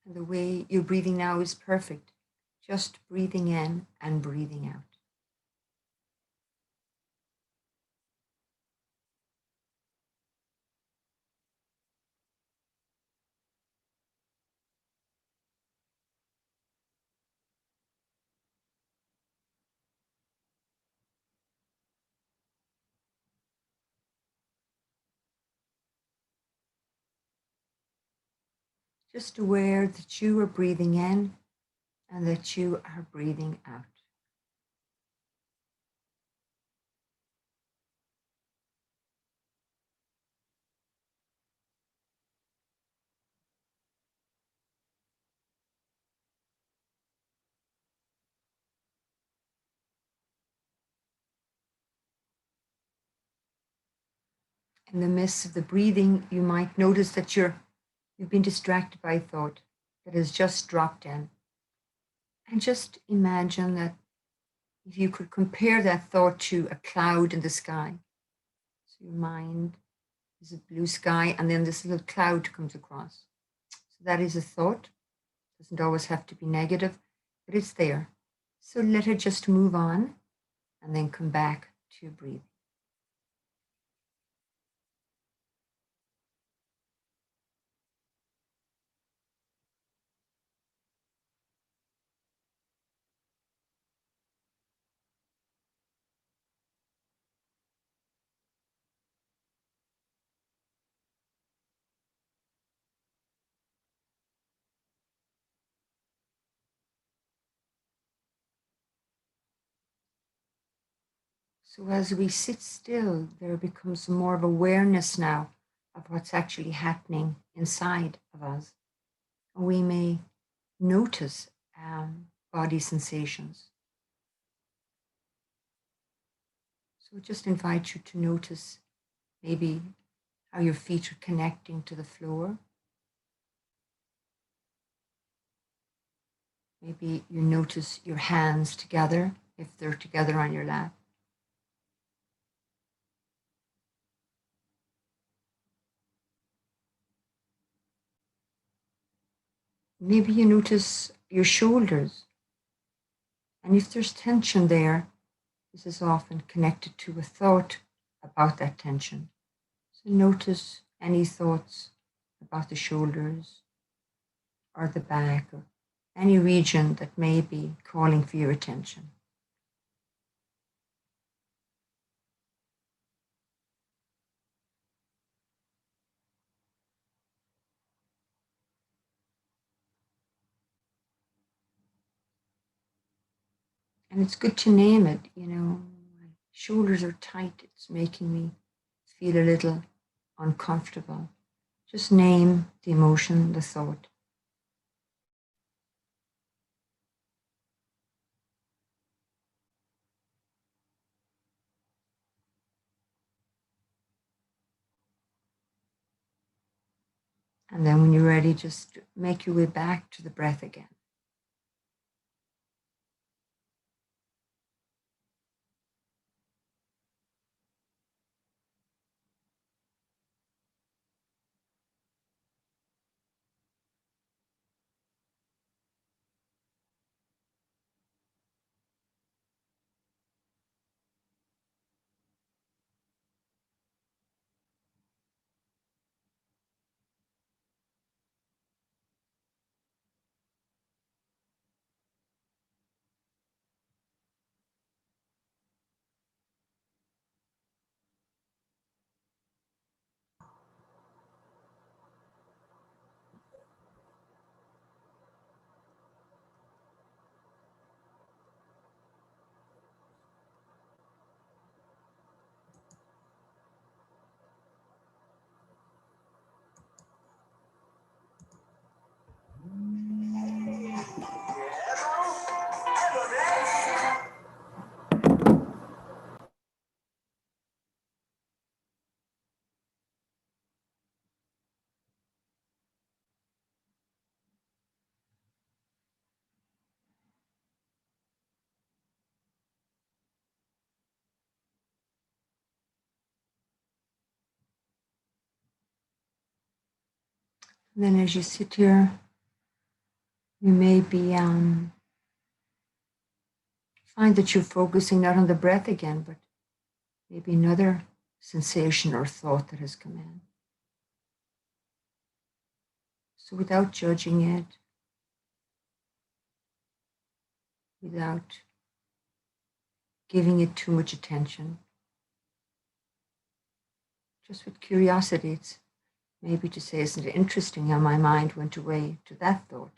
And the way you're breathing now is perfect. Just breathing in and breathing out. Just aware that you are breathing in and that you are breathing out. In the midst of the breathing, you might notice that you've been distracted by a thought that has just dropped in. And just imagine that if you could compare that thought to a cloud in the sky. So your mind is a blue sky, and then this little cloud comes across. So that is a thought. It doesn't always have to be negative, but it's there. So let it just move on and then come back to breathing. So as we sit still, there becomes more of awareness now of what's actually happening inside of us. And we may notice body sensations. So just invite you to notice maybe how your feet are connecting to the floor. Maybe you notice your hands together, if they're together on your lap. Maybe you notice your shoulders. And if there's tension there, this is often connected to a thought about that tension. So notice any thoughts about the shoulders or the back or any region that may be calling for your attention. And it's good to name it, my shoulders are tight, it's making me feel a little uncomfortable. Just name the emotion, the thought. And then when you're ready, just make your way back to the breath again. And then as you sit here, You may be find that you're focusing not on the breath again, but maybe another sensation or thought that has come in. So without judging it, without giving it too much attention, just with curiosity, it's maybe to say, isn't it interesting how my mind went away to that thought?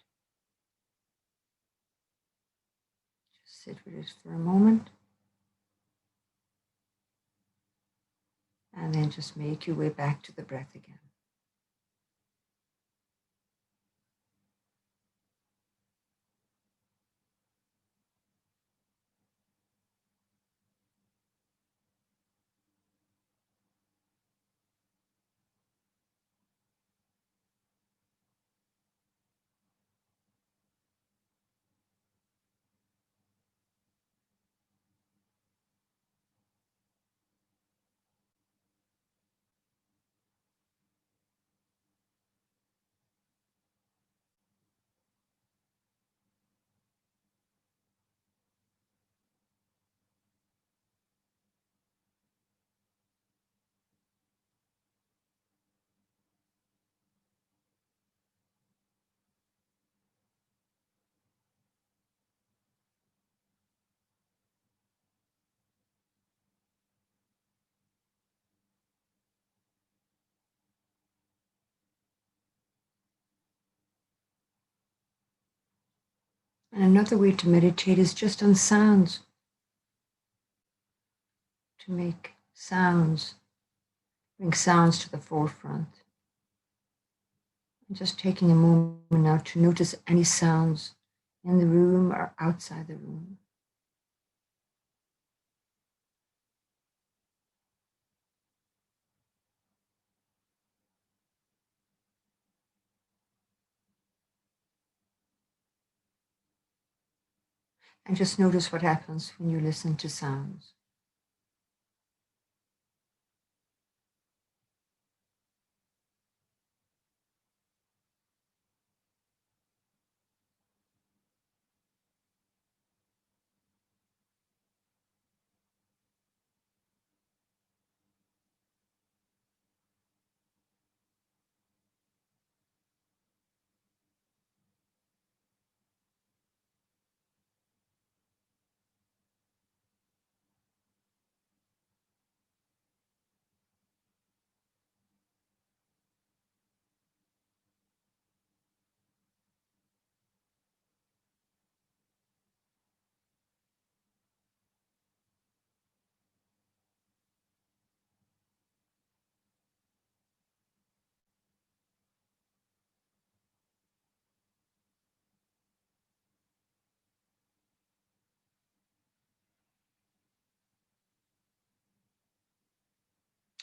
Just sit with it for a moment and then just make your way back to the breath again. And another way to meditate is just on sounds, to make sounds, bring sounds to the forefront. And just taking a moment now to notice any sounds in the room or outside the room. And just notice what happens when you listen to sounds.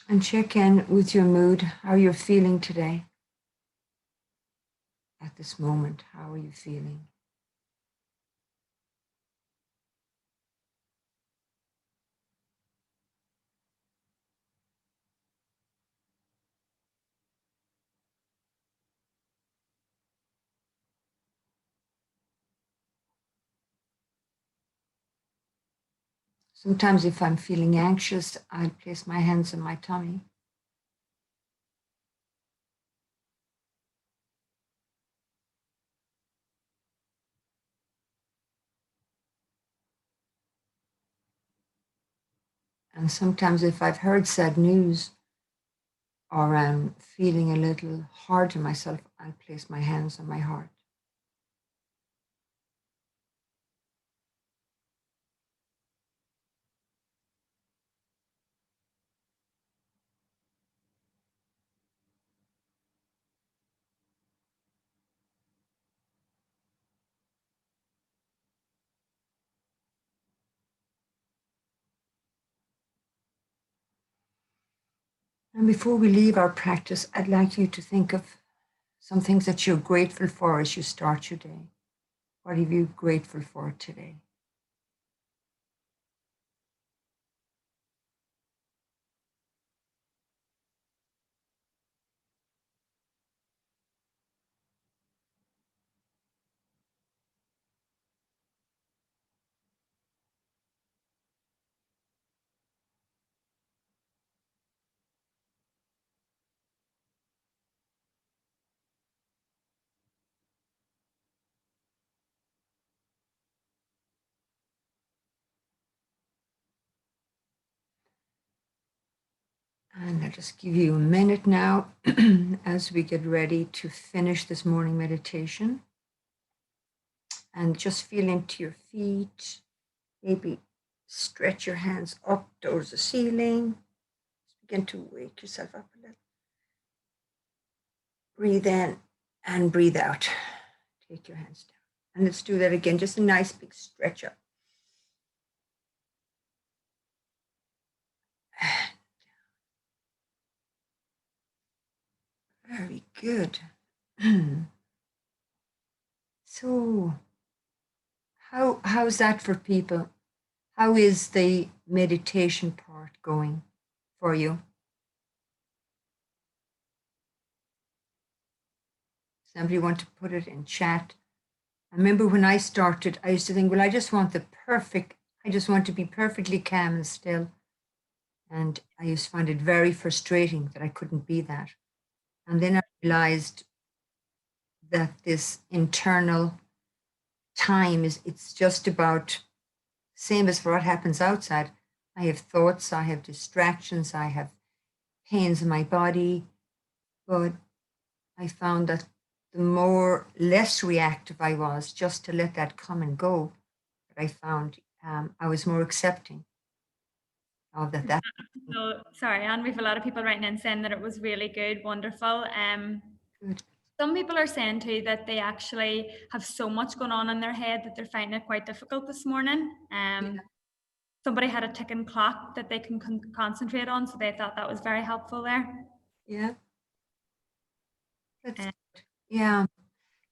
And check in with your mood, how you're feeling today. At this moment, how are you feeling? Sometimes if I'm feeling anxious, I'll place my hands on my tummy. And sometimes if I've heard sad news or I'm feeling a little hard to myself, I'll place my hands on my heart. And before we leave our practice, I'd like you to think of some things that you're grateful for as you start your day. What are you grateful for today? And I'll just give you a minute now as we get ready to finish this morning meditation. And just feel into your feet. Maybe stretch your hands up towards the ceiling. Begin to wake yourself up a little. Breathe in and breathe out. Take your hands down. And let's do that again. Just a nice big stretch up. Very good. So, how's that for people? How is the meditation part going for you? Somebody want to put it in chat? I remember when I started, I used to think, well, I just want to be perfectly calm and still. And I used to find it very frustrating that I couldn't be that. And then I realized that this internal time it's just about same as for what happens outside. I have thoughts, I have distractions, I have pains in my body, but I found that the less reactive I was, just to let that come and go, that I found I was more accepting of that. So, sorry, Anne, we have a lot of people writing in saying that it was really good, wonderful. Good. Some people are saying too that they actually have so much going on in their head that they're finding it quite difficult this morning. Somebody had a ticking clock that they can concentrate on, so they thought that was very helpful there. Yeah. That's good. Yeah.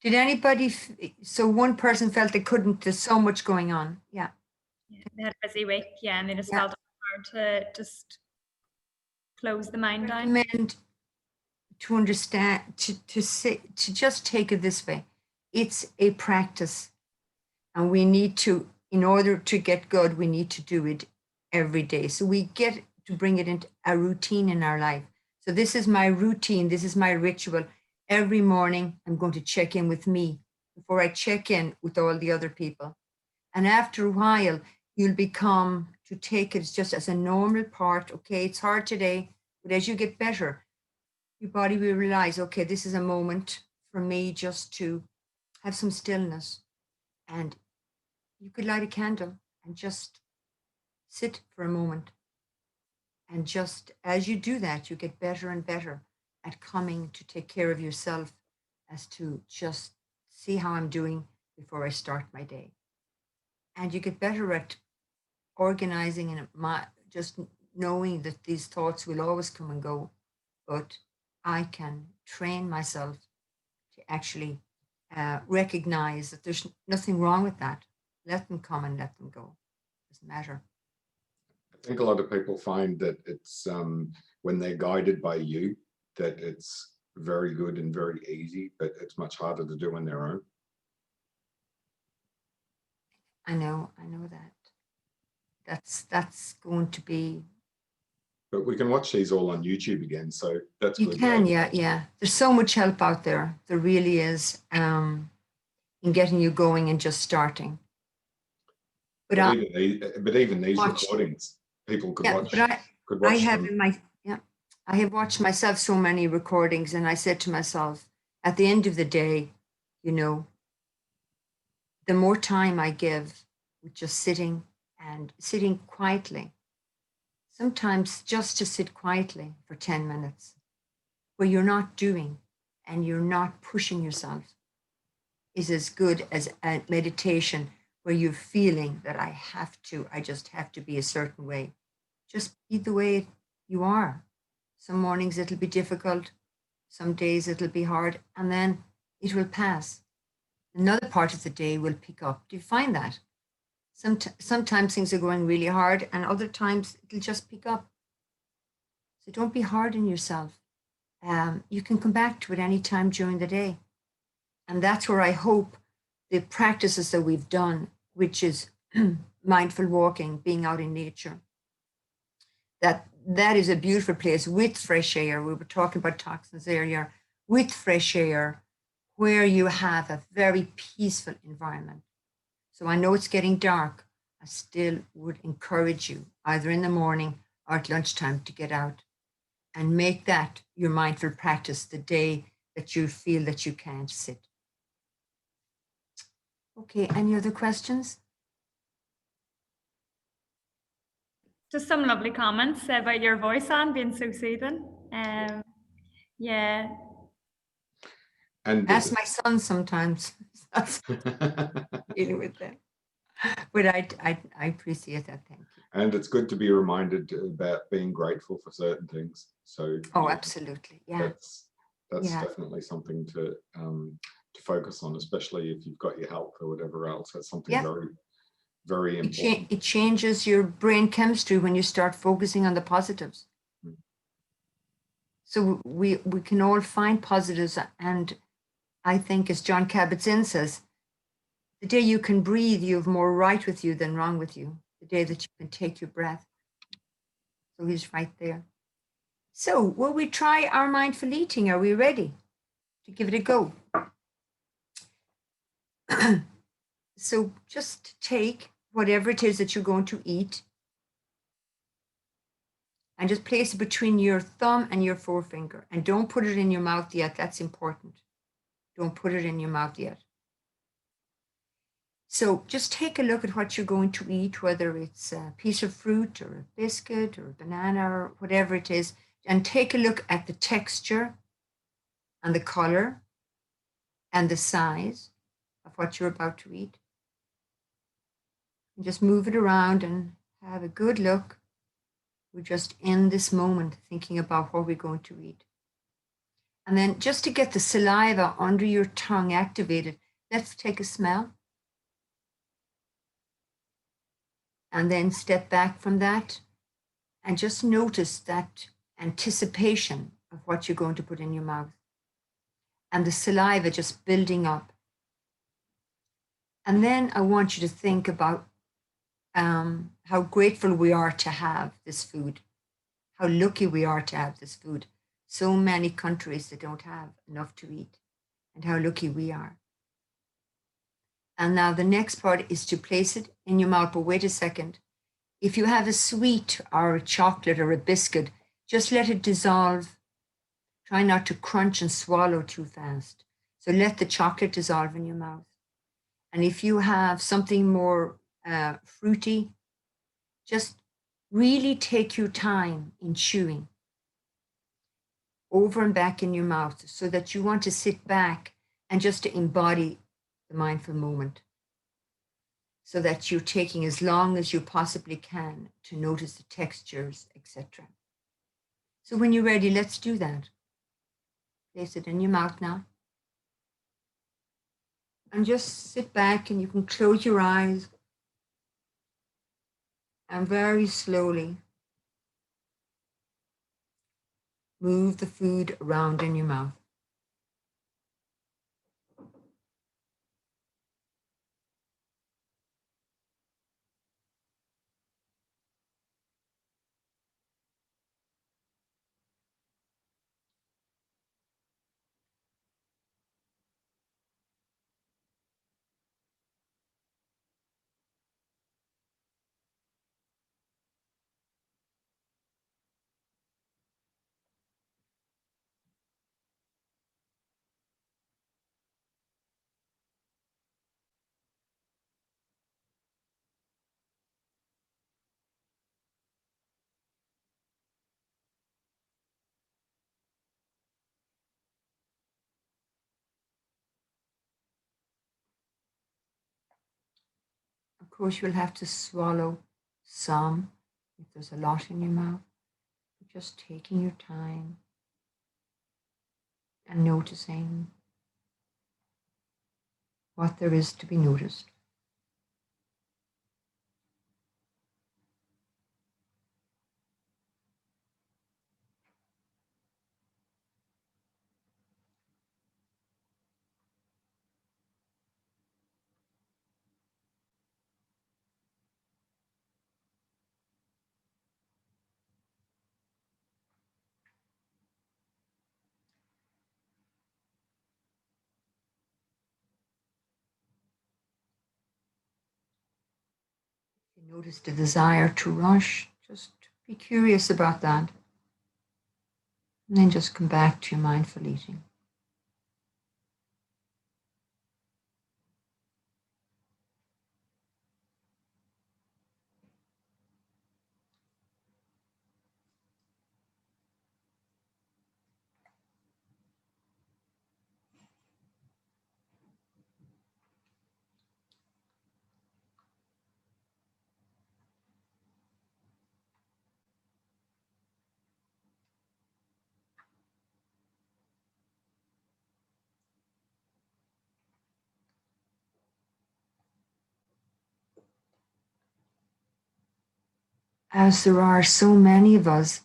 Did anybody, so one person felt they couldn't, there's so much going on. Yeah. They had a busy week, and they just felt it hard to just close the mind down. Recommend to understand, to just take it this way. It's a practice, and we need to, in order to get good, we need to do it every day. So we get to bring it into a routine in our life. So this is my routine. This is my ritual. Every morning, I'm going to check in with me before I check in with all the other people. And after a while, you'll become to take it just as a normal part. Okay, it's hard today, but as you get better, your body will realize, okay, this is a moment for me just to have some stillness. And you could light a candle and just sit for a moment. And just as you do that, you get better and better at coming to take care of yourself, as to just see how I'm doing before I start my day. And you get better at organizing and just knowing that these thoughts will always come and go, but I can train myself to actually recognize that there's nothing wrong with that. Let them come and let them go. Doesn't matter. I think a lot of people find that it's when they're guided by you, that it's very good and very easy, but it's much harder to do on their own. I know that. That's going to be. But we can watch these all on YouTube again, so that's You good. can, yeah. There's so much help out there. There really is, in getting you going and just starting. But even these recordings, people could watch. But I have I have watched myself so many recordings, and I said to myself, at the end of the day, the more time I give with just sitting quietly, sometimes just to sit quietly for 10 minutes, where you're not doing and you're not pushing yourself, is as good as a meditation where you're feeling that I just have to be a certain way. Just be the way you are. Some mornings it'll be difficult, some days it'll be hard, and then it will pass. Another part of the day will pick up. Do you find that? Sometimes things are going really hard, and other times it'll just pick up. So don't be hard on yourself. You can come back to it any time during the day. And that's where I hope the practices that we've done, which is mindful walking, being out in nature, that is a beautiful place with fresh air. We were talking about toxins earlier, with fresh air, where you have a very peaceful environment. So I know it's getting dark. I still would encourage you, either in the morning or at lunchtime, to get out and make that your mindful practice the day that you feel that you can't sit. Okay, any other questions? Just some lovely comments about your voice, Anne, being so soothing. Yeah. And Ask my son sometimes. That's dealing with that. But I appreciate that. Thank you. and it's good to be reminded about being grateful for certain things. So Oh, absolutely. Yeah. That's definitely something to focus on, especially if you've got your health or whatever else. That's something very, very important. It changes your brain chemistry when you start focusing on the positives. So we can all find positives, and I think, as John Kabat-Zinn says, the day you can breathe, you have more right with you than wrong with you. The day that you can take your breath. So he's right there. So will we try our mindful eating? Are we ready to give it a go? So just take whatever it is that you're going to eat and just place it between your thumb and your forefinger. And don't put it in your mouth yet. That's important. Don't put it in your mouth yet. So just take a look at what you're going to eat, whether it's a piece of fruit or a biscuit or a banana or whatever it is, and take a look at the texture and the color and the size of what you're about to eat. And just move it around and have a good look. We're just in this moment thinking about what we're going to eat. And then just to get the saliva under your tongue activated, let's take a smell. And then step back from that and just notice that anticipation of what you're going to put in your mouth and the saliva just building up. And then I want you to think about how grateful we are to have this food, how lucky we are to have this food. So many countries that don't have enough to eat, and how lucky we are. And now the next part is to place it in your mouth. But wait a second. If you have a sweet or a chocolate or a biscuit, just let it dissolve. Try not to crunch and swallow too fast. So let the chocolate dissolve in your mouth. And if you have something more fruity, just really take your time in chewing over and back in your mouth so that you want to sit back and just to embody the mindful moment, so that you're taking as long as you possibly can to notice the textures, etc. So when you're ready, let's do that. Place it in your mouth now. And just sit back, and you can close your eyes and very slowly move the food around in your mouth. Of course, you'll have to swallow some if there's a lot in your mouth. But just taking your time and noticing what there is to be noticed. If you notice the desire to rush, just be curious about that. And then just come back to your mindful eating. As there are so many of us,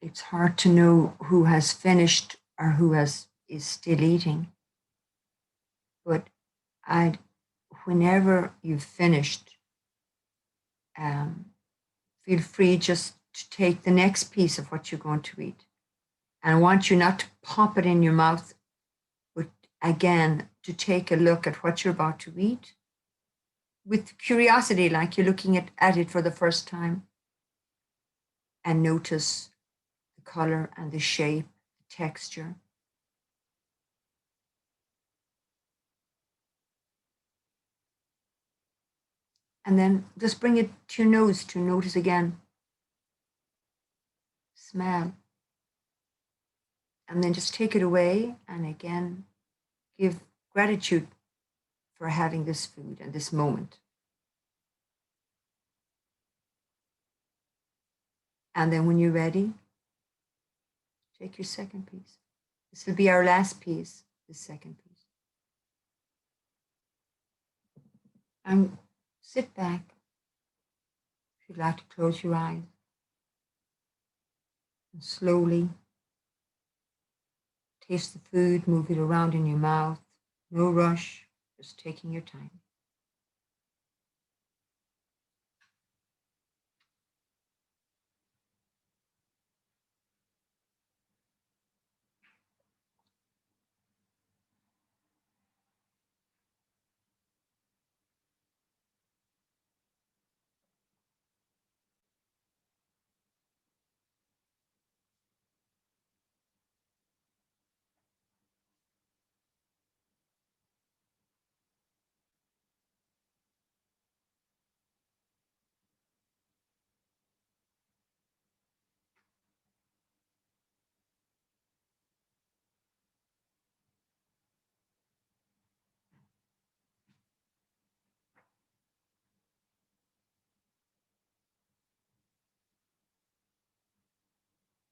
it's hard to know who has finished or who is still eating. But whenever you've finished, feel free just to take the next piece of what you're going to eat. And I want you not to pop it in your mouth, but again, to take a look at what you're about to eat with curiosity, like you're looking at it for the first time, and notice the color and the shape, the texture. And then just bring it to your nose to notice again. Smell. And then just take it away and again give gratitude for having this food and this moment. And then when you're ready, take your second piece. This will be our last piece, the second piece. And sit back. If you'd like to close your eyes. And slowly taste the food, move it around in your mouth. No rush, just taking your time.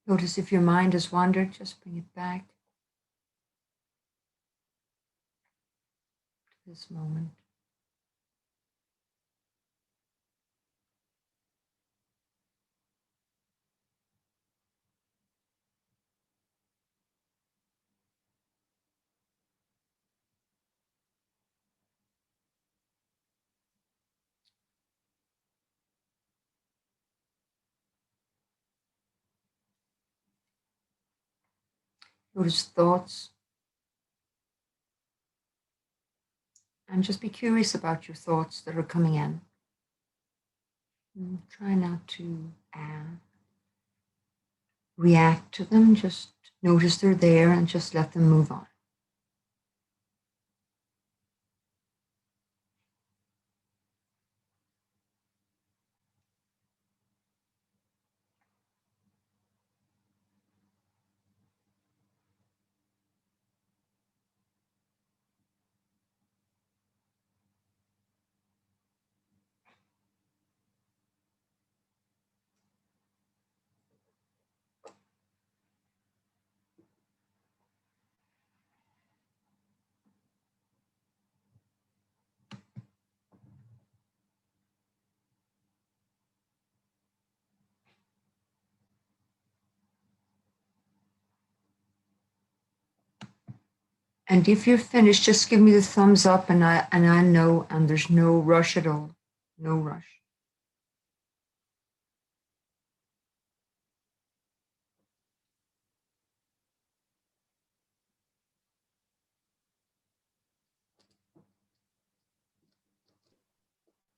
Notice if your mind has wandered, just bring it back to this moment. Notice thoughts. And just be curious about your thoughts that are coming in. And try not to react to them. Just notice they're there and just let them move on. And if you're finished, just give me the thumbs up and I know, and there's no rush at all. No rush.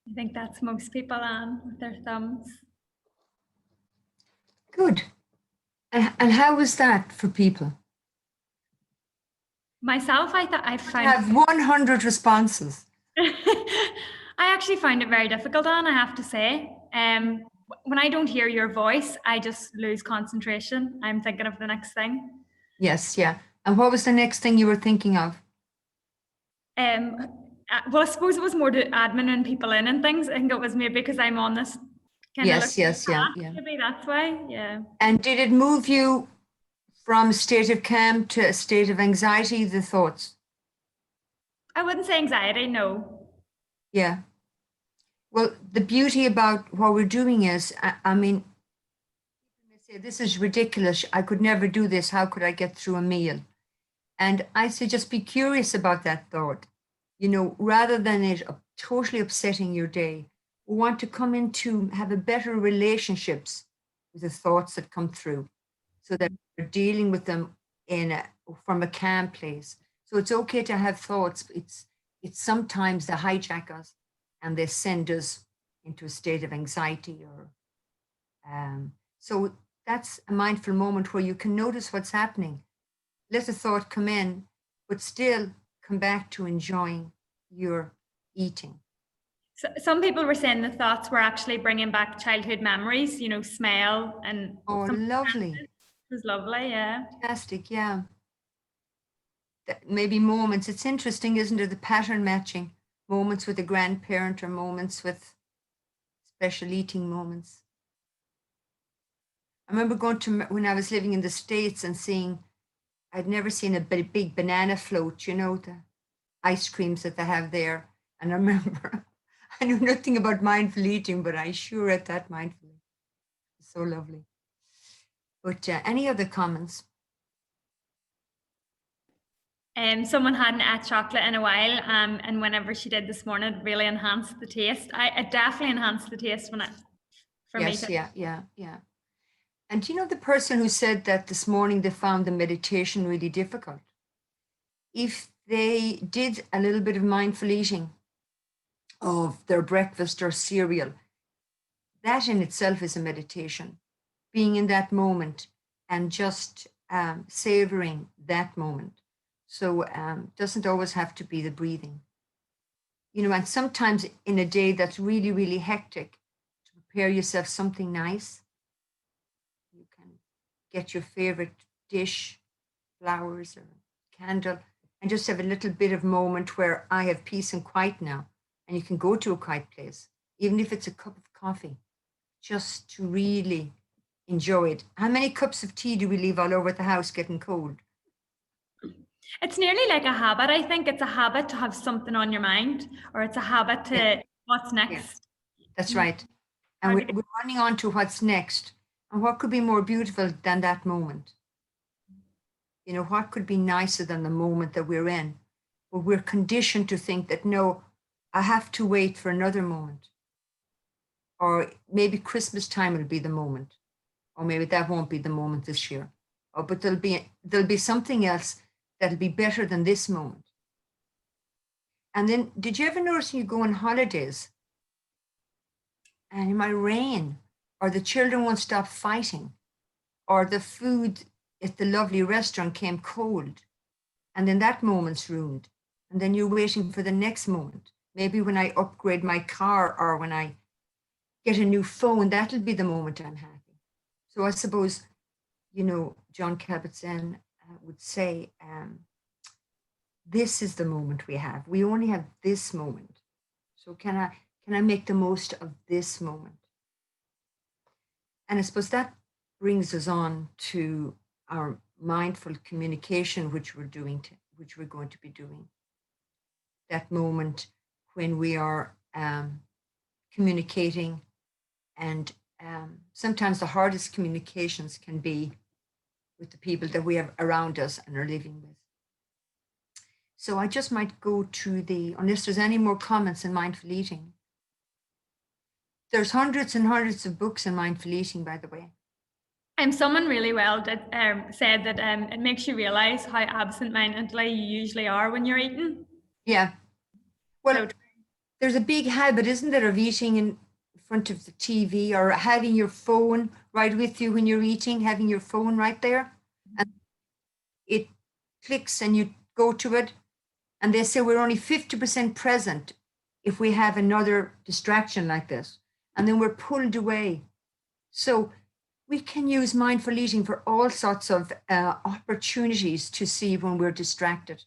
I think that's most people, Anne, with their thumbs. Good. And how was that for people? Myself, I I found have 100 responses. I actually find it very difficult, Anne, I have to say. When I don't hear your voice, I just lose concentration. I'm thinking of the next thing. Yes, yeah. And what was the next thing you were thinking of? Well, I suppose it was more to admin and people in and things. I think it was maybe because I'm on this kind of Yes, yes, yeah, yeah. maybe that's why. Yeah. And did it move you from a state of calm to a state of anxiety, the thoughts? I wouldn't say anxiety, no. Yeah. Well, the beauty about what we're doing is, I mean, people may say, this is ridiculous. I could never do this. How could I get through a meal? And I say, just be curious about that thought. You know, rather than it totally upsetting your day, we want to come into have a better relationships with the thoughts that come through so that we're dealing with them from a calm place. So it's okay to have thoughts. It's sometimes they hijack us and they send us into a state of anxiety or so that's a mindful moment where you can notice what's happening. Let the thought come in, but still come back to enjoying your eating. So, some people were saying the thoughts were actually bringing back childhood memories, you know, smell and Oh, something lovely. was lovely, yeah. Fantastic. Yeah. Maybe moments. It's interesting, isn't it? The pattern matching moments with a grandparent or moments with special eating moments. I remember going to when I was living in the States and seeing, I'd never seen a big banana float, you know, the ice creams that they have there. And I remember, I knew nothing about mindful eating, but I sure ate that mindfully. So lovely. But any other comments? Someone hadn't had chocolate in a while, and whenever she did this morning, it really enhanced the taste. It definitely enhanced the taste for me. Yes, yeah. And you know the person who said that this morning they found the meditation really difficult? If they did a little bit of mindful eating of their breakfast or cereal, that in itself is a meditation. Being in that moment and just savoring that moment. So doesn't always have to be the breathing. You know, and sometimes in a day that's really, really hectic, to prepare yourself something nice, you can get your favorite dish, flowers or candle, and just have a little bit of moment where I have peace and quiet now. And you can go to a quiet place, even if it's a cup of coffee, just to really enjoy it. How many cups of tea do we leave all over the house getting cold? It's nearly like a habit. I think it's a habit to have something on your mind, or it's a habit to Yeah, what's yeah, next. that's right. And we're running on to what's next. And what could be more beautiful than that moment? You know, what could be nicer than the moment that we're in? But we're conditioned to think that, no, I have to wait for another moment. Or maybe Christmas time will be the moment. Or maybe that won't be the moment this year. Or but there'll be something else that'll be better than this moment. And then did you ever notice when you go on holidays and it might rain, or the children won't stop fighting, or the food at the lovely restaurant came cold, and then that moment's ruined. And then you're waiting for the next moment. Maybe when I upgrade my car or when I get a new phone, that'll be the moment I'm happy. So I suppose, you know, John Kabat-Zinn would say, this is the moment we have. We only have this moment. So can I make the most of this moment? And I suppose that brings us on to our mindful communication, which which we're going to be doing. That moment when we are communicating, and sometimes the hardest communications can be with the people that we have around us and are living with. So I just might go to unless there's any more comments on mindful eating. There's hundreds and hundreds of books on mindful eating, by the way. Someone really well said that it makes you realize how absent-mindedly you usually are when you're eating. Yeah. Well, So, there's a big habit, isn't there, of eating in front of the TV or having your phone right with you when you're eating, having your phone right there, and it clicks and you go to it, and they say we're only 50% present if we have another distraction like this, and then we're pulled away. So we can use mindful eating for all sorts of opportunities to see when we're distracted.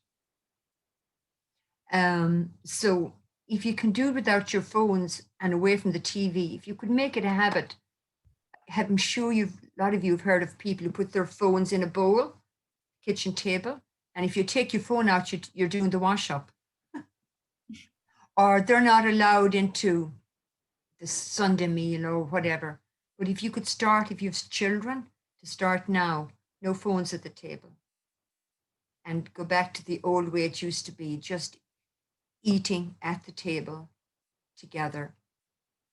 So if you can do it without your phones and away from the TV, if you could make it a habit, I'm sure a lot of you have heard of people who put their phones in a bowl, kitchen table, and if you take your phone out, you're doing the wash up. Or they're not allowed into the Sunday meal or whatever. But if you could start, if you have children, to start now, no phones at the table. And go back to the old way it used to be, just eating at the table together,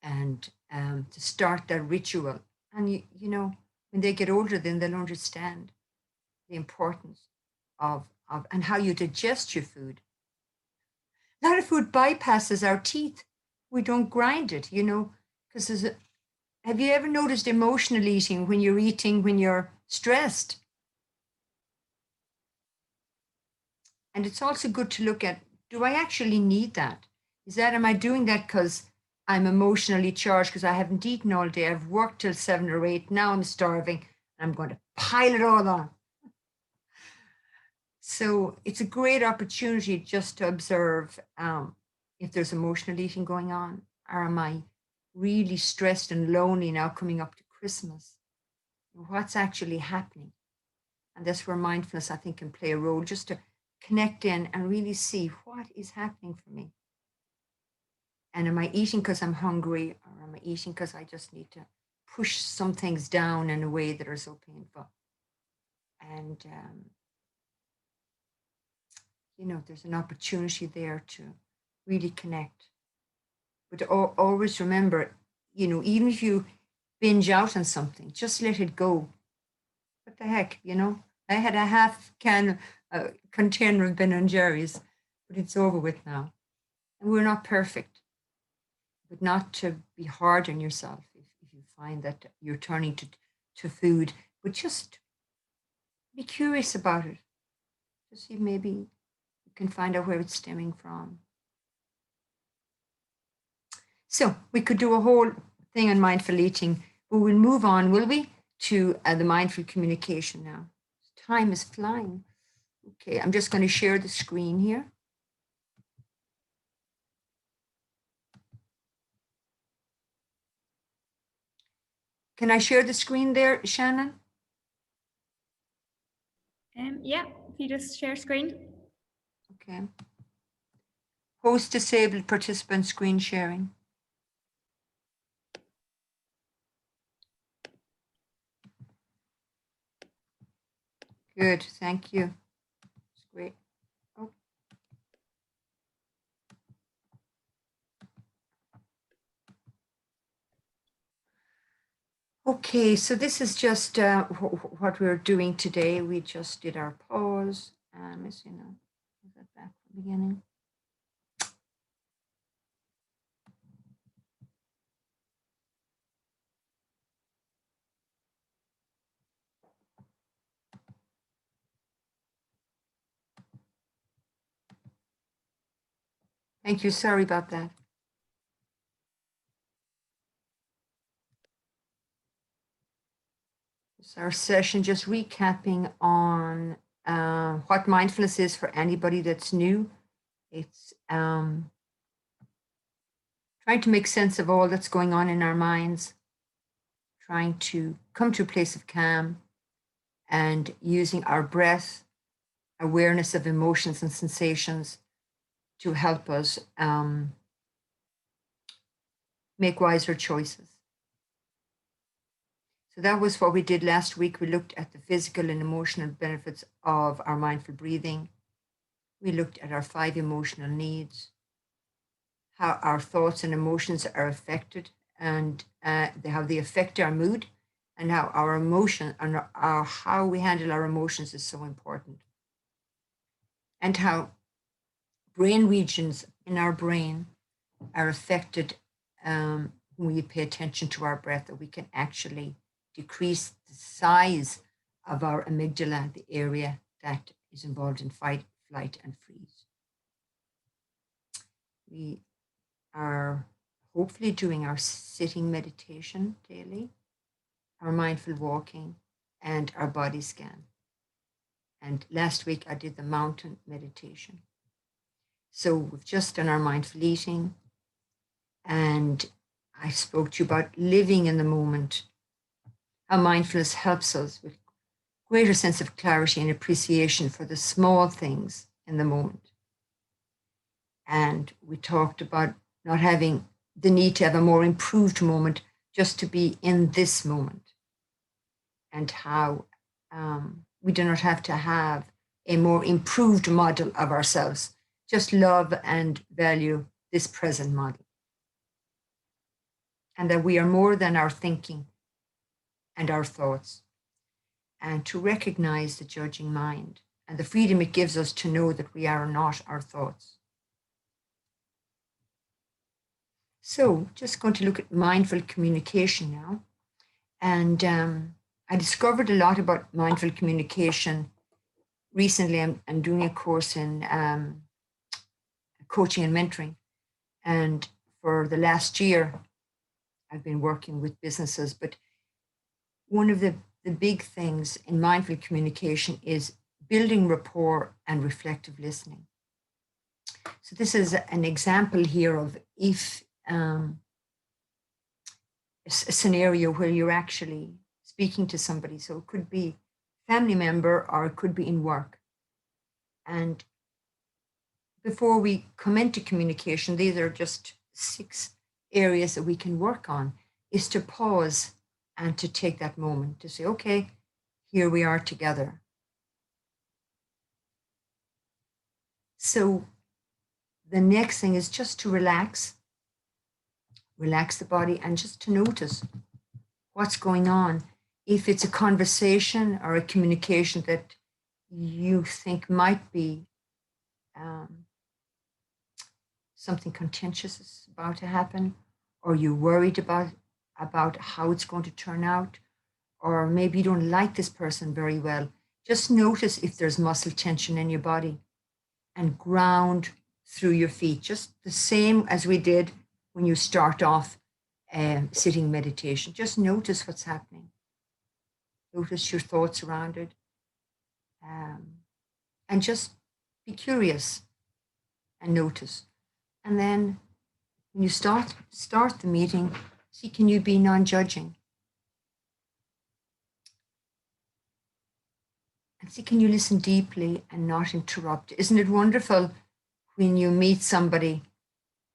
and to start that ritual. And you know, when they get older, then they'll understand the importance of and how you digest your food. A lot of food bypasses our teeth. We don't grind it, you know, because have you ever noticed emotional eating when you're stressed? And it's also good to look at, do I actually need that? Am I doing that because I'm emotionally charged because I haven't eaten all day? I've worked till 7 or 8. Now I'm starving and I'm going to pile it all on. So it's a great opportunity just to observe if there's emotional eating going on, or am I really stressed and lonely now coming up to Christmas? What's actually happening? And that's where mindfulness, I think, can play a role, just to connect in and really see what is happening for me. And am I eating because I'm hungry, or am I eating because I just need to push some things down in a way that are so painful? And you know, there's an opportunity there to really connect. But always remember, you know, even if you binge out on something, just let it go. What the heck, you know? I had a half container of Ben and Jerry's, but it's over with now. And we're not perfect, but not to be hard on yourself if you find that you're turning to food, but just be curious about it. To see maybe you can find out where it's stemming from. So we could do a whole thing on mindful eating, but we'll move on, will we, to the mindful communication now. Time is flying. Okay, I'm just going to share the screen here. Can I share the screen there, Shannon? Yeah, if you just share screen. Okay. Host disabled participant screen sharing. Good, thank you. That's great. Oh. Okay, so this is just what we're doing today. We just did our pause. Is that back from the beginning? Thank you. Sorry about that. It's our session just recapping on what mindfulness is for anybody that's new. It's trying to make sense of all that's going on in our minds, trying to come to a place of calm, and using our breath, awareness of emotions and sensations to help us make wiser choices. So that was what we did last week. We looked at the physical and emotional benefits of our mindful breathing. We looked at our 5 emotional needs, how our thoughts and emotions are affected, and how they affect our mood, and how our emotion and how we handle our emotions is so important, and how brain regions in our brain are affected when we pay attention to our breath, that we can actually decrease the size of our amygdala, the area that is involved in fight, flight, and freeze. We are hopefully doing our sitting meditation daily, our mindful walking, and our body scan. And last week I did the mountain meditation. So we've just done our mindful eating, and I spoke to you about living in the moment, how mindfulness helps us with greater sense of clarity and appreciation for the small things in the moment. And we talked about not having the need to have a more improved moment, just to be in this moment, and how we do not have to have a more improved model of ourselves, just love and value this present model. And that we are more than our thinking and our thoughts, and to recognize the judging mind and the freedom it gives us to know that we are not our thoughts. So just going to look at mindful communication now. And I discovered a lot about mindful communication recently. I'm doing a course in coaching and mentoring. And for the last year, I've been working with businesses. But one of the big things in mindful communication is building rapport and reflective listening. So this is an example here of if a scenario where you're actually speaking to somebody. So it could be a family member or it could be in work. And before we come into communication, these are just 6 areas that we can work on, is to pause and to take that moment to say, okay, here we are together. So the next thing is just to relax the body, and just to notice what's going on. If it's a conversation or a communication that you think might be something contentious is about to happen, or you're worried about how it's going to turn out, or maybe you don't like this person very well, just notice if there's muscle tension in your body and ground through your feet, just the same as we did when you start off sitting meditation. Just notice what's happening. Notice your thoughts around it. And just be curious and notice. And then when you start the meeting, see, can you be non-judging? And see, can you listen deeply and not interrupt? Isn't it wonderful when you meet somebody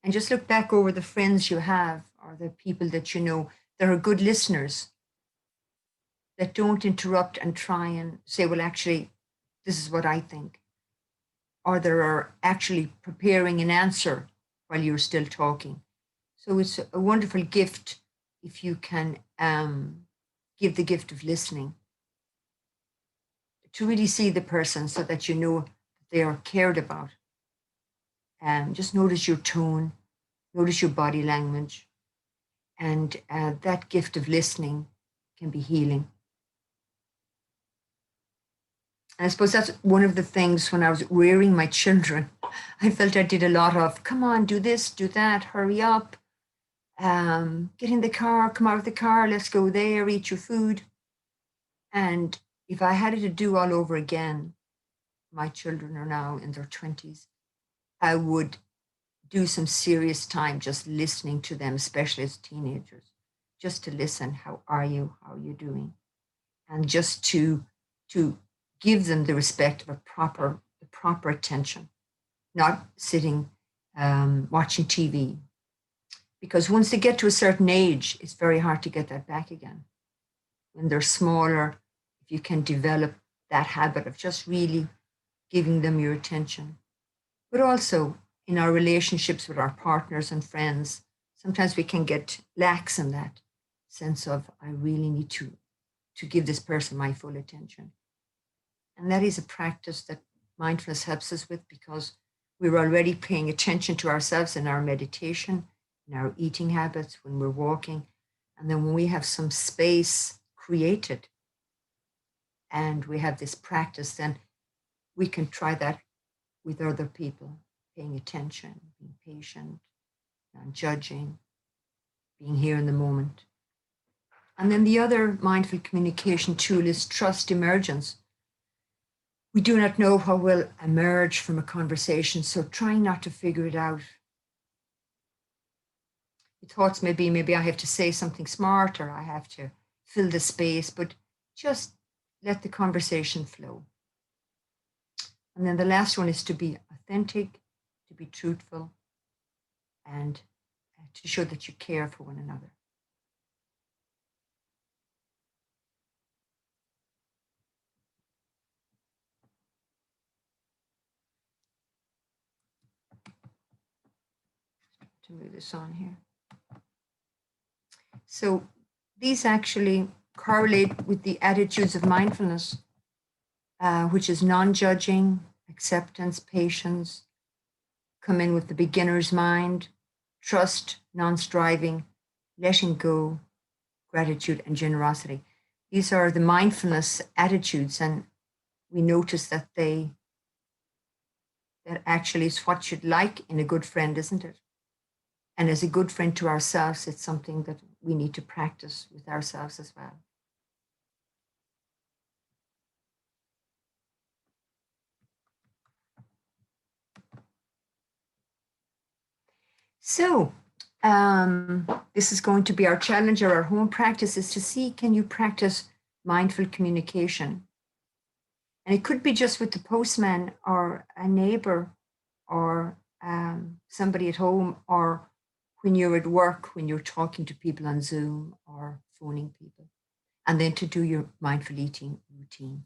and just look back over the friends you have or the people that you know that are good listeners, that don't interrupt and try and say, well, actually, this is what I think. Or they are actually preparing an answer while you're still talking. So it's a wonderful gift if you can give the gift of listening, to really see the person so that you know they are cared about. Just notice your tone, notice your body language, and that gift of listening can be healing. And I suppose that's one of the things when I was rearing my children, I felt I did a lot of, come on, do this, do that, hurry up, get in the car, come out of the car, let's go there, eat your food. And if I had it to do all over again, my children are now in their 20s, I would do some serious time just listening to them, especially as teenagers, just to listen. How are you? How are you doing? And just to give them the respect of the proper attention, not sitting watching TV. Because once they get to a certain age, it's very hard to get that back again. When they're smaller, if you can develop that habit of just really giving them your attention. But also in our relationships with our partners and friends, sometimes we can get lax in that sense of, I really need to give this person my full attention. And that is a practice that mindfulness helps us with, because we're already paying attention to ourselves in our meditation, in our eating habits, when we're walking. And then when we have some space created, and we have this practice, then we can try that with other people, paying attention, being patient, non-judging, being here in the moment. And then the other mindful communication tool is trust emergence. We do not know how we'll emerge from a conversation, so trying not to figure it out. Your thoughts may be, maybe I have to say something smart, or I have to fill the space, but just let the conversation flow. And then the last one is to be authentic, to be truthful, and to show that you care for one another. To move this on here. So these actually correlate with the attitudes of mindfulness, which is non-judging, acceptance, patience, come in with the beginner's mind, trust, non-striving, letting go, gratitude, and generosity. These are the mindfulness attitudes, and we notice that that actually is what you'd like in a good friend, isn't it? And as a good friend to ourselves, it's something that we need to practice with ourselves as well. So this is going to be our challenge, or our home practice, is to see, can you practice mindful communication? And it could be just with the postman or a neighbor, or somebody at home, or when you're at work, when you're talking to people on Zoom or phoning people, and then to do your mindful eating routine.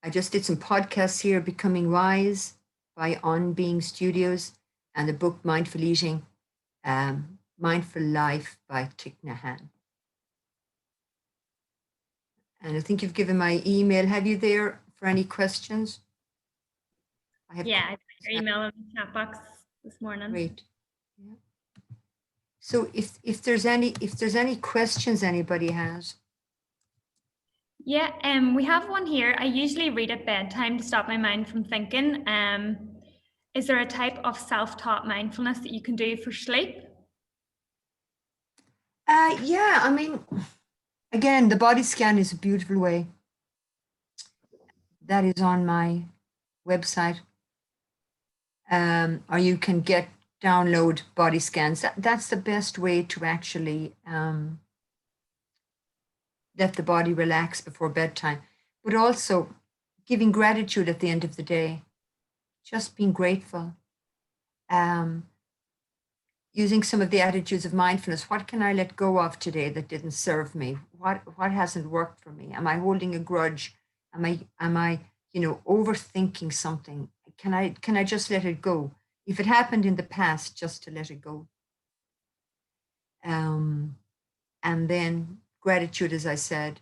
I just did some podcasts here, Becoming Wise by On Being Studios, and the book Mindful Eating, Mindful Life by Thich Nhat Hanh. And I think you've given my email. Have you there for any questions? I put your email in the chat box this morning. Great. Yeah. So if there's any questions anybody has. Yeah, we have one here. I usually read at bedtime to stop my mind from thinking. Is there a type of self-taught mindfulness that you can do for sleep? Yeah, I mean, again, the body scan is a beautiful way. That is on my website. Or you can download body scans. That's the best way to actually let the body relax before bedtime, but also giving gratitude at the end of the day, just being grateful. Using some of the attitudes of mindfulness. What can I let go of today that didn't serve me? What hasn't worked for me? Am I holding a grudge? Am I overthinking something? Can I just let it go? If it happened in the past, just to let it go. And then gratitude, as I said,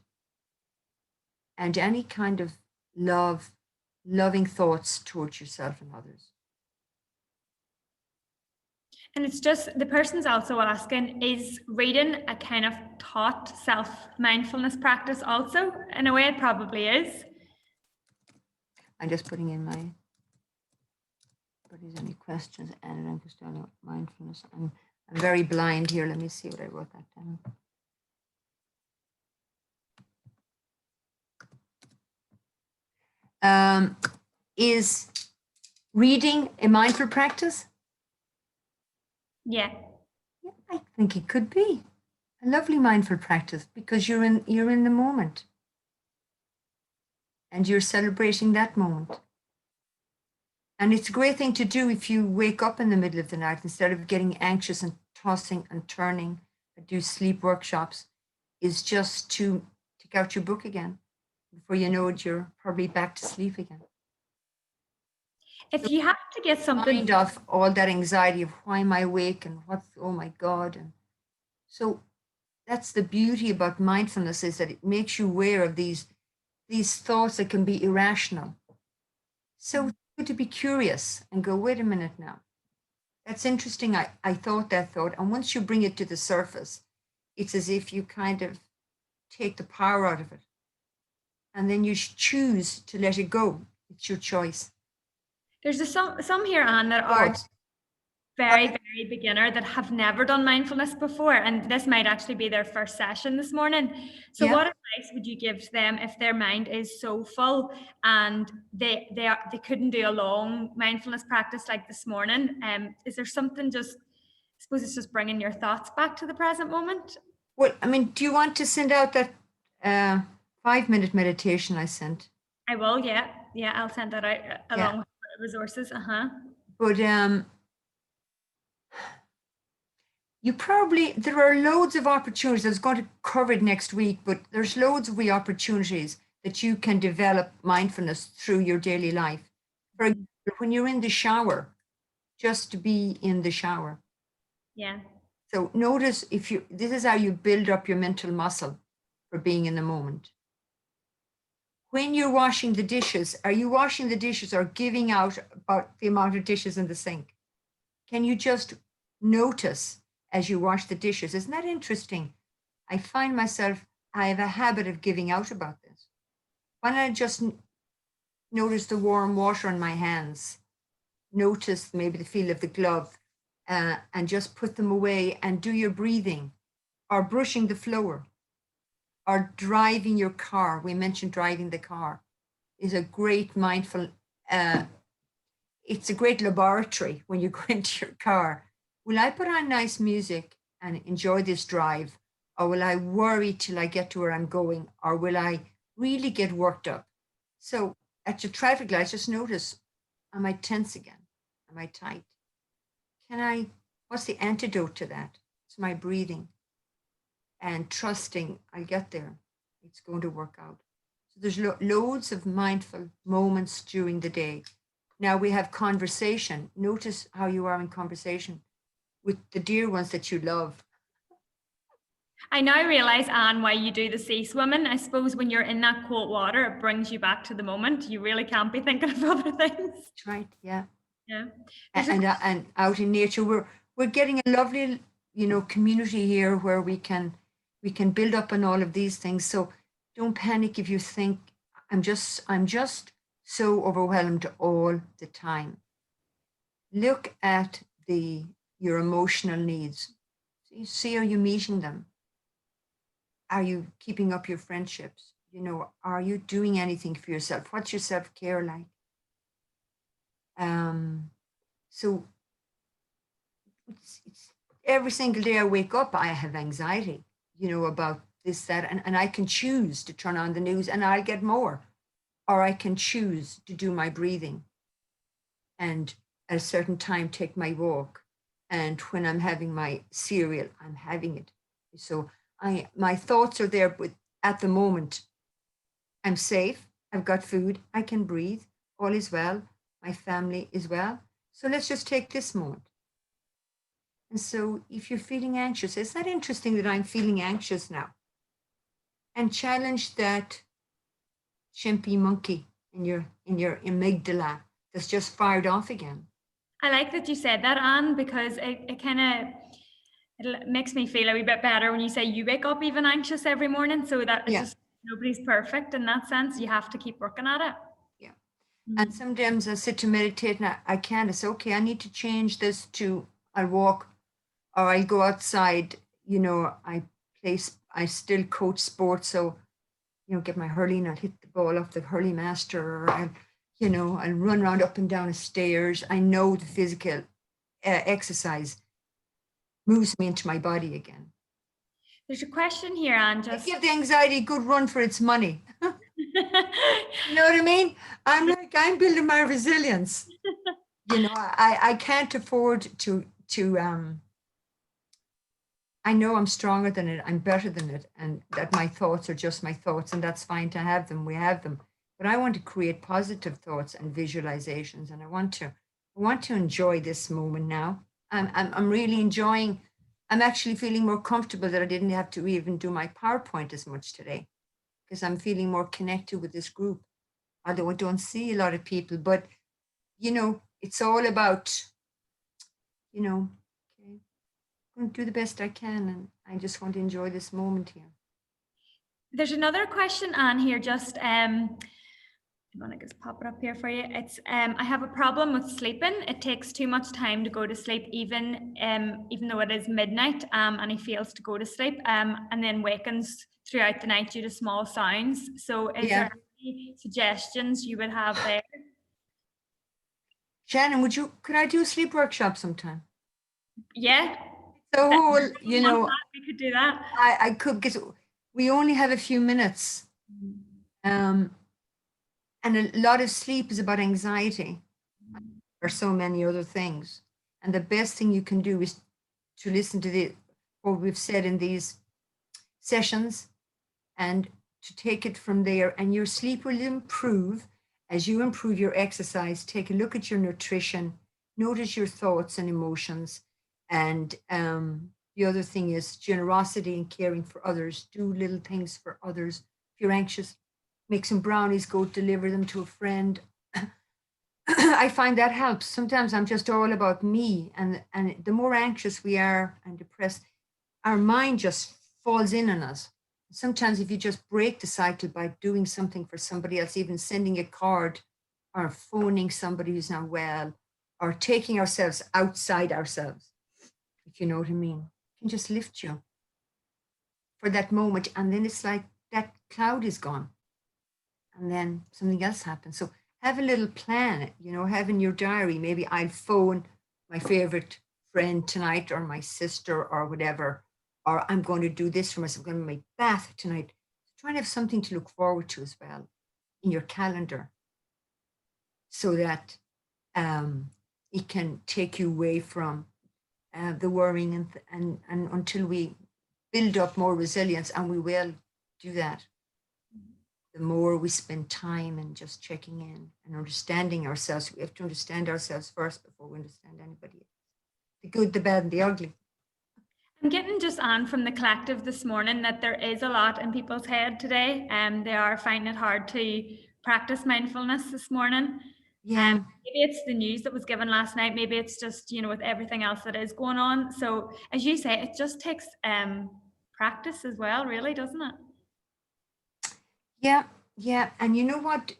and any kind of loving thoughts towards yourself and others. And it's just, the person's also asking, is reading a kind of taught self-mindfulness practice also? In a way, it probably is. I'm just putting in my, but is any questions? And I'm just doing mindfulness. I'm very blind here. Let me see what I wrote that down. Is reading a mindful practice? Yeah, I think it could be a lovely mindful practice, because you're in the moment, and you're celebrating that moment. And it's a great thing to do if you wake up in the middle of the night, instead of getting anxious and tossing and turning, do sleep workshops, is just to take out your book again. Before you know it, you're probably back to sleep again. If you have to get something mind off all that anxiety of why am I awake and what's, oh my God. And so that's the beauty about mindfulness, is that it makes you aware of these thoughts that can be irrational. So to be curious and go, wait a minute now, That's interesting. I thought that thought. And once you bring it to the surface, it's as if you kind of take the power out of it. And then you choose to let it go. It's your choice. There's some here, Anne, that are Thoughts. very beginner that have never done mindfulness before, and this might actually be their first session this morning. So Yeah. what advice would you give to them if their mind is so full and they couldn't do a long mindfulness practice like this morning? Is there something, just, I suppose it's just bringing your thoughts back to the present moment? Well, I mean, do you want to send out that 5-minute meditation I sent? I will, yeah, I'll send that out along with the resources. But you probably, there are loads of opportunities. I was going to cover it next week, but there's loads of opportunities that you can develop mindfulness through your daily life. For example, when you're in the shower, just to be in the shower. Yeah. So notice this is how you build up your mental muscle for being in the moment. When you're washing the dishes, are you washing the dishes or giving out about the amount of dishes in the sink? Can you just notice as you wash the dishes? Isn't that interesting? I find myself, I have a habit of giving out about this. Why don't I just notice the warm water on my hands? Notice maybe the feel of the glove and just put them away and do your breathing or brushing the floor or driving your car. We mentioned driving the car is a great mindful, it's a great laboratory when you go into your car. Will I put on nice music and enjoy this drive? Or will I worry till I get to where I'm going? Or will I really get worked up? So at your traffic lights, just notice, am I tense again? Am I tight? What's the antidote to that? It's my breathing and trusting I'll get there. It's going to work out. So there's loads of mindful moments during the day. Now we have conversation. Notice how you are in conversation with the dear ones that you love. I now realise, Anne, why you do the sea swimming. I suppose when you're in that cold water, it brings you back to the moment. You really can't be thinking of other things. That's right. Yeah. Yeah. And out in nature, we're getting a lovely, community here where we can build up on all of these things. So don't panic if you think I'm just so overwhelmed all the time. Look at your emotional needs. See, are you meeting them? Are you keeping up your friendships? Are you doing anything for yourself? What's your self-care like? So it's every single day I wake up, I have anxiety, about this, that, and I can choose to turn on the news and I'll get more, or I can choose to do my breathing and at a certain time take my walk. And when I'm having my cereal, I'm having it. So my thoughts are there, but at the moment, I'm safe. I've got food. I can breathe. All is well. My family is well. So let's just take this moment. And so if you're feeling anxious, it's not interesting that I'm feeling anxious now. And challenge that chimpy monkey in your amygdala that's just fired off again. I like that you said that, Anne, because it kind of, it makes me feel a wee bit better when you say you wake up even anxious every morning. So that it's just, nobody's perfect in that sense. You have to keep working at it. Yeah. And sometimes I sit to meditate and I can't. It's okay. I need to change this to I'll walk or I'll go outside. I still coach sports. So, get my hurling, I'll hit the ball off the hurling master, or I'll run around up and down the stairs. I know the physical exercise moves me into my body again. There's a question here, Anne. Just give the anxiety a good run for its money. You know what I mean? I'm building my resilience. I can't afford to I know I'm stronger than it. I'm better than it. And that my thoughts are just my thoughts, and that's fine to have them. We have them. But I want to create positive thoughts and visualizations. And I want to enjoy this moment now. I'm really enjoying. I'm actually feeling more comfortable that I didn't have to even do my PowerPoint as much today, because I'm feeling more connected with this group. Although I don't see a lot of people, but it's all about, okay, I'm going to do the best I can, and I just want to enjoy this moment here. There's another question on here, just I'm gonna just pop it up here for you. It's I have a problem with sleeping. It takes too much time to go to sleep, even though it is midnight, and he fails to go to sleep, and then wakens throughout the night due to small sounds. So is there any suggestions you would have there? Shannon, could I do a sleep workshop sometime? Yeah. So, we could do that. I could, because we only have a few minutes. And a lot of sleep is about anxiety or so many other things. And the best thing you can do is to listen to what we've said in these sessions and to take it from there. And your sleep will improve as you improve your exercise. Take a look at your nutrition, notice your thoughts and emotions. And the other thing is generosity and caring for others. Do little things for others. If you're anxious, make some brownies, go deliver them to a friend. I find that helps. Sometimes I'm just all about me. And the more anxious we are and depressed, our mind just falls in on us. Sometimes if you just break the cycle by doing something for somebody else, even sending a card or phoning somebody who's not well, or taking ourselves outside ourselves, if you know what I mean, can just lift you for that moment. And then it's like that cloud is gone. And then something else happens. So have a little plan, have in your diary, maybe I'll phone my favorite friend tonight, or my sister, or whatever, or I'm going to do this for myself. I'm going to make bath tonight. Try and have something to look forward to as well in your calendar, so that it can take you away from the worrying and until we build up more resilience, and we will do that. The more we spend time in just checking in and understanding ourselves. We have to understand ourselves first before we understand anybody else. The good, the bad, and the ugly. I'm getting just on from the collective this morning that there is a lot in people's head today, and they are finding it hard to practice mindfulness this morning. Yeah. Maybe it's the news that was given last night. Maybe it's just, with everything else that is going on. So as you say, it just takes practice as well, really, doesn't it? Yeah. And you know what?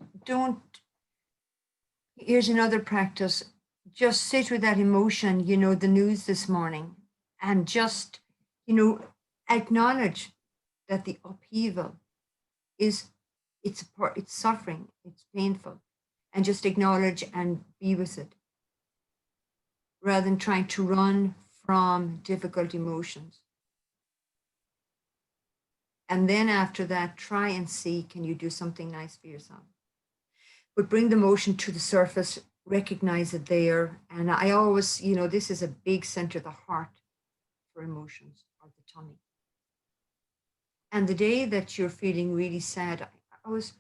Here's another practice. Just sit with that emotion, the news this morning, and just, acknowledge that the upheaval it's suffering, it's painful, and just acknowledge and be with it, rather than trying to run from difficult emotions. And then after that, try and see, can you do something nice for yourself? But bring the emotion to the surface, recognize it there. And I always, this is a big center of the heart for emotions, or the tummy. And the day that you're feeling really sad, I always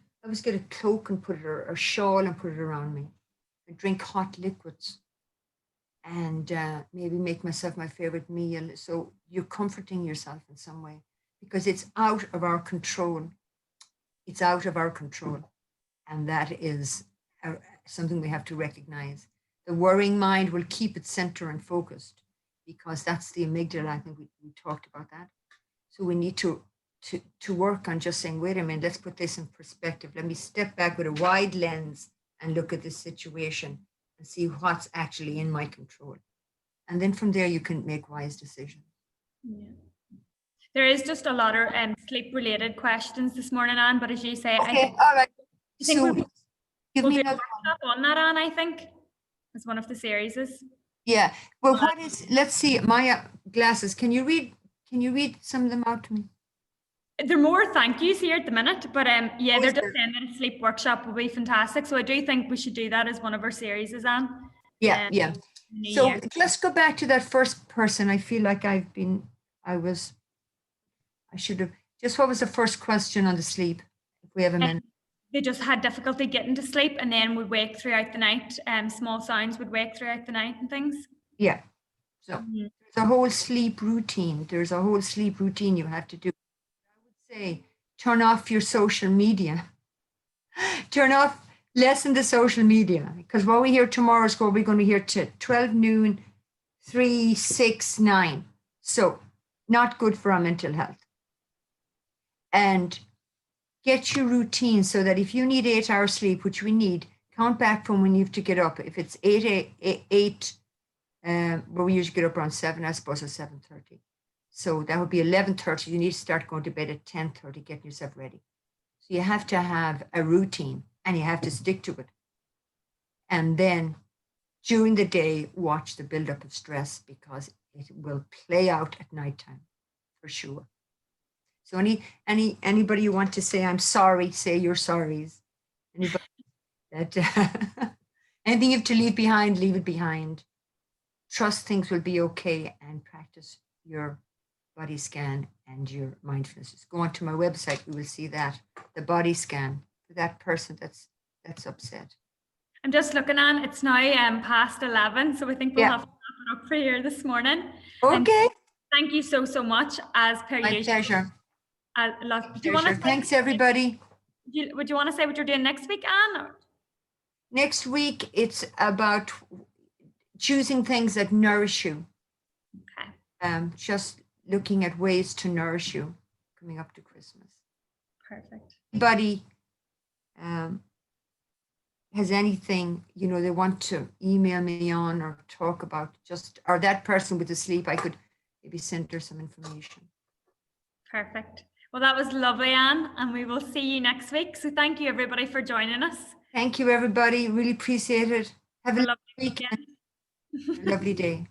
get a cloak and put it, or a shawl and put it around me, and drink hot liquids, and maybe make myself my favorite meal. So you're comforting yourself in some way, because it's out of our control. It's out of our control. And that is something we have to recognize. The worrying mind will keep it center and focused, because that's the amygdala. I think we talked about that. So we need to work on just saying, wait a minute, let's put this in perspective. Let me step back with a wide lens and look at this situation and see what's actually in my control. And then from there, you can make wise decisions. Yeah. There is just a lot of sleep-related questions this morning, Anne, but as you say, okay, I think, all right. So we'll do a workshop on that, Anne, I think, as one of the series is. Yeah. Well, let's see, my glasses. Can you read some of them out to me? There are more thank yous here at the minute, but yeah, they're just saying that a sleep workship will be fantastic. So I do think we should do that as one of our series, Anne. Yeah. So let's go back to that first person. I feel like I should have, just what was the first question on the sleep, if we have a minute? They just had difficulty getting to sleep, and then would wake throughout the night. Small sounds would wake throughout the night and things. Yeah. So there's a whole sleep routine. There's a whole sleep routine you have to do. I would say turn off your social media. Lessen the social media, because what we hear tomorrow is what we're going to hear to 12 noon, 3, 6, 9. So not good for our mental health. And get your routine so that if you need 8 hours sleep, which we need, count back from when you have to get up. If it's 8, well, we usually get up around 7, I suppose, or 7:30. So that would be 11:30. You need to start going to bed at 10:30, getting yourself ready. So you have to have a routine and you have to stick to it. And then during the day, watch the buildup of stress because it will play out at nighttime for sure. So anybody you want to say, I'm sorry, say your sorries. Anybody that anything you have to leave behind, leave it behind. Trust things will be okay and practice your body scan and your mindfulness. Go onto my website, you will see that, the body scan for that person that's upset. I'm just looking on, it's now past 11, so I think we'll Yeah. have to wrap it up for here this morning. Okay. Thank you so much, as per My usual. pleasure. Do you want to Thanks, everybody. would you want to say what you're doing next week, Anne? Or? Next week, it's about choosing things that nourish you. Okay. Just looking at ways to nourish you coming up to Christmas. Perfect. Anybody has anything, they want to email me on or talk about or that person with the sleep, I could maybe send her some information. Perfect. Well, that was lovely, Anne, and we will see you next week. So thank you, everybody, for joining us. Thank you, everybody. Really appreciate it. Have a lovely week. weekend. A lovely day.